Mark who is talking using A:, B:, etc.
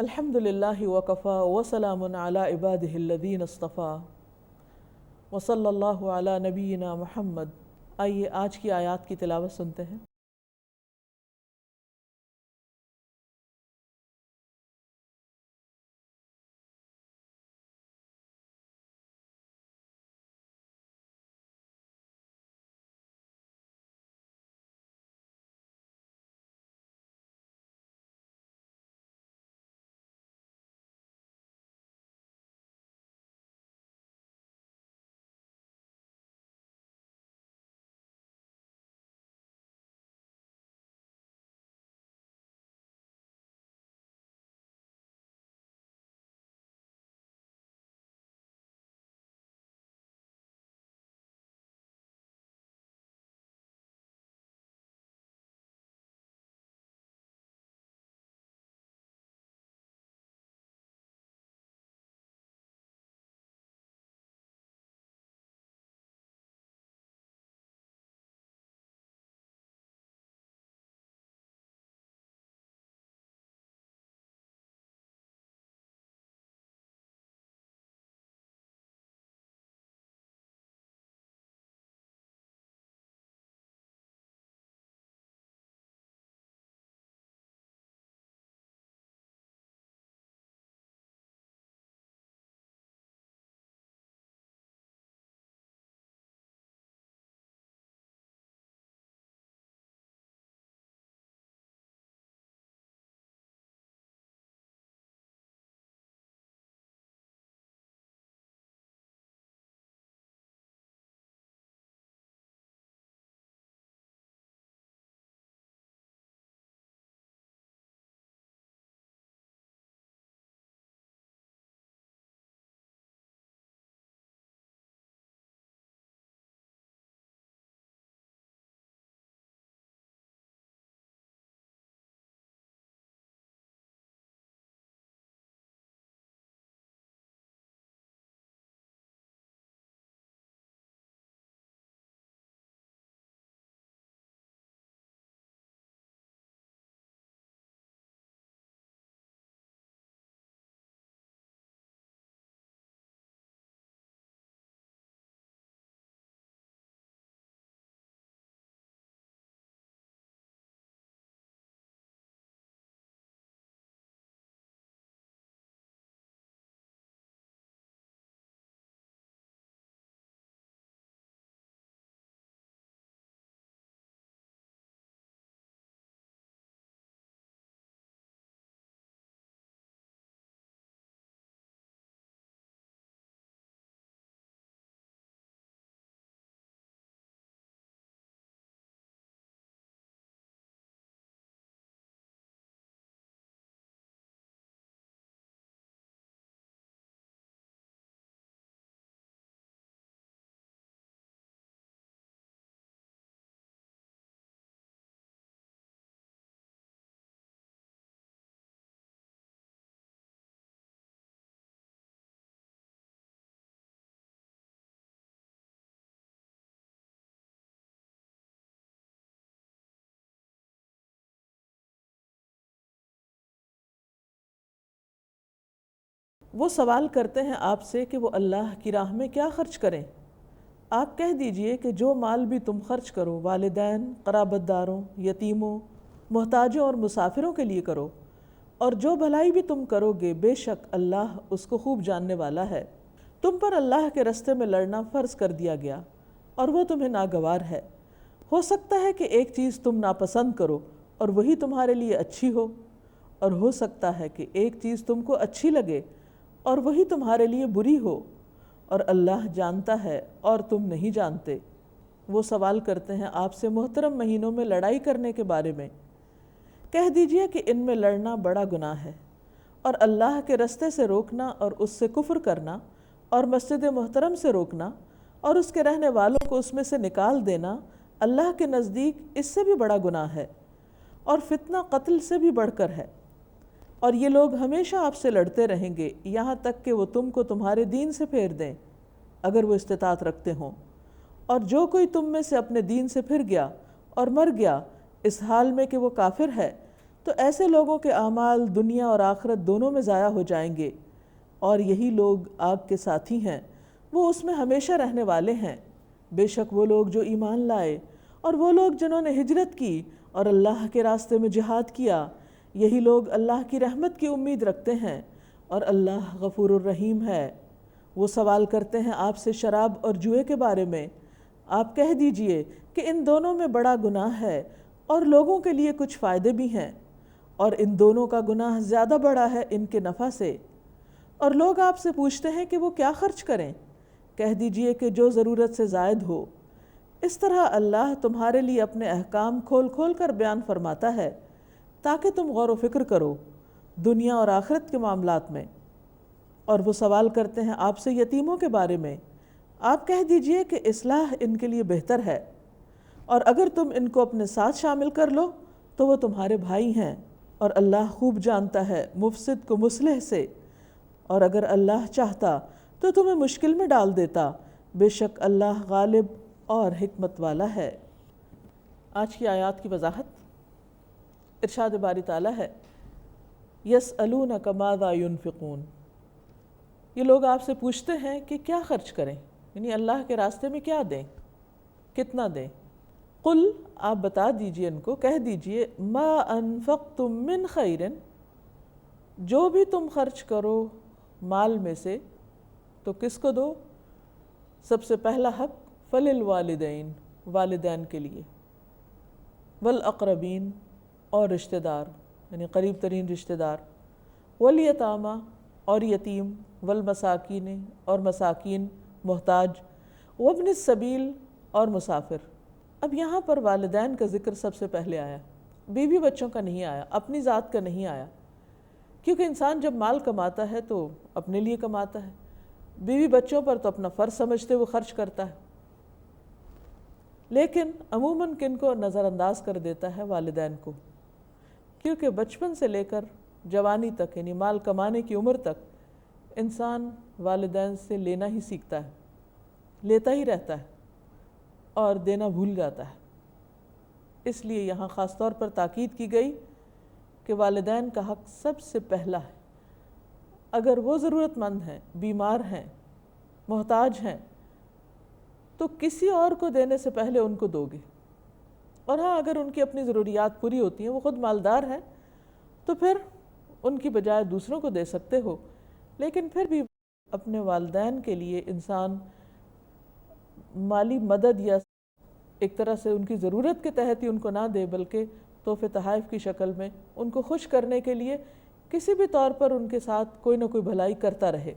A: الحمد للہ وکفا وسلام علی عبادہ الذین اصطفیٰ وصلی اللہ علی نبینا محمد۔ آئیے آج کی آیات کی تلاوت سنتے ہیں۔ وہ سوال کرتے ہیں آپ سے کہ وہ اللہ کی راہ میں کیا خرچ کریں۔ آپ کہہ دیجئے کہ جو مال بھی تم خرچ کرو والدین، قرابت داروں، یتیموں، محتاجوں اور مسافروں کے لیے کرو، اور جو بھلائی بھی تم کرو گے بے شک اللہ اس کو خوب جاننے والا ہے۔ تم پر اللہ کے راستے میں لڑنا فرض کر دیا گیا اور وہ تمہیں ناگوار ہے۔ ہو سکتا ہے کہ ایک چیز تم ناپسند کرو اور وہی تمہارے لیے اچھی ہو، اور ہو سکتا ہے کہ ایک چیز تم کو اچھی لگے اور وہی تمہارے لیے بری ہو، اور اللہ جانتا ہے اور تم نہیں جانتے۔ وہ سوال کرتے ہیں آپ سے محترم مہینوں میں لڑائی کرنے کے بارے میں۔ کہہ دیجئے کہ ان میں لڑنا بڑا گناہ ہے، اور اللہ کے رستے سے روکنا اور اس سے کفر کرنا، اور مسجد محترم سے روکنا اور اس کے رہنے والوں کو اس میں سے نکال دینا اللہ کے نزدیک اس سے بھی بڑا گناہ ہے، اور فتنہ قتل سے بھی بڑھ کر ہے۔ اور یہ لوگ ہمیشہ آپ سے لڑتے رہیں گے یہاں تک کہ وہ تم کو تمہارے دین سے پھیر دیں اگر وہ استطاعت رکھتے ہوں، اور جو کوئی تم میں سے اپنے دین سے پھر گیا اور مر گیا اس حال میں کہ وہ کافر ہے تو ایسے لوگوں کے اعمال دنیا اور آخرت دونوں میں ضائع ہو جائیں گے، اور یہی لوگ آگ کے ساتھی ہیں، وہ اس میں ہمیشہ رہنے والے ہیں۔ بے شک وہ لوگ جو ایمان لائے اور وہ لوگ جنہوں نے ہجرت کی اور اللہ کے راستے میں جہاد کیا، یہی لوگ اللہ کی رحمت کی امید رکھتے ہیں، اور اللہ غفور الرحیم ہے۔ وہ سوال کرتے ہیں آپ سے شراب اور جوئے کے بارے میں، آپ کہہ دیجئے کہ ان دونوں میں بڑا گناہ ہے اور لوگوں کے لیے کچھ فائدے بھی ہیں، اور ان دونوں کا گناہ زیادہ بڑا ہے ان کے نفع سے۔ اور لوگ آپ سے پوچھتے ہیں کہ وہ کیا خرچ کریں، کہہ دیجئے کہ جو ضرورت سے زائد ہو۔ اس طرح اللہ تمہارے لیے اپنے احکام کھول کھول کر بیان فرماتا ہے تاکہ تم غور و فکر کرو دنیا اور آخرت کے معاملات میں۔ اور وہ سوال کرتے ہیں آپ سے یتیموں کے بارے میں، آپ کہہ دیجئے کہ اصلاح ان کے لیے بہتر ہے، اور اگر تم ان کو اپنے ساتھ شامل کر لو تو وہ تمہارے بھائی ہیں، اور اللہ خوب جانتا ہے مفسد کو مصلح سے، اور اگر اللہ چاہتا تو تمہیں مشکل میں ڈال دیتا، بے شک اللہ غالب اور حکمت والا ہے۔ آج کی آیات کی وضاحت۔ ارشاد باری تعالیٰ ہے یسألونک ماذا ينفقون، یہ لوگ آپ سے پوچھتے ہیں کہ کیا خرچ کریں، یعنی اللہ کے راستے میں کیا دیں، کتنا دیں۔ قل، آپ بتا دیجئے ان کو، کہہ دیجئے ما انفقتم من خیر، جو بھی تم خرچ کرو مال میں سے تو کس کو دو؟ سب سے پہلا حق فللوالدین، والدین کے لیے، والاقربین، اور رشتہ دار یعنی قریب ترین رشتہ دار، والیتامى، اور یتیم، والمساکین، اور مساکین محتاج، وابن السبیل، اور مسافر۔ اب یہاں پر والدین کا ذکر سب سے پہلے آیا، بیوی بچوں کا نہیں آیا، اپنی ذات کا نہیں آیا، کیونکہ انسان جب مال کماتا ہے تو اپنے لیے کماتا ہے، بیوی بچوں پر تو اپنا فرض سمجھتے وہ خرچ کرتا ہے، لیکن عموماً کن کو نظر انداز کر دیتا ہے؟ والدین کو، کیونکہ بچپن سے لے کر جوانی تک، یعنی مال کمانے کی عمر تک، انسان والدین سے لینا ہی سیکھتا ہے، لیتا ہی رہتا ہے اور دینا بھول جاتا ہے۔ اس لیے یہاں خاص طور پر تاکید کی گئی کہ والدین کا حق سب سے پہلا ہے۔ اگر وہ ضرورت مند ہیں، بیمار ہیں، محتاج ہیں، تو کسی اور کو دینے سے پہلے ان کو دو گے، اور ہاں اگر ان کی اپنی ضروریات پوری ہوتی ہیں، وہ خود مالدار ہیں، تو پھر ان کی بجائے دوسروں کو دے سکتے ہو، لیکن پھر بھی اپنے والدین کے لیے انسان مالی مدد یا ایک طرح سے ان کی ضرورت کے تحت ہی ان کو نہ دے، بلکہ تحفے تحائف کی شکل میں ان کو خوش کرنے کے لیے کسی بھی طور پر ان کے ساتھ کوئی نہ کوئی بھلائی کرتا رہے۔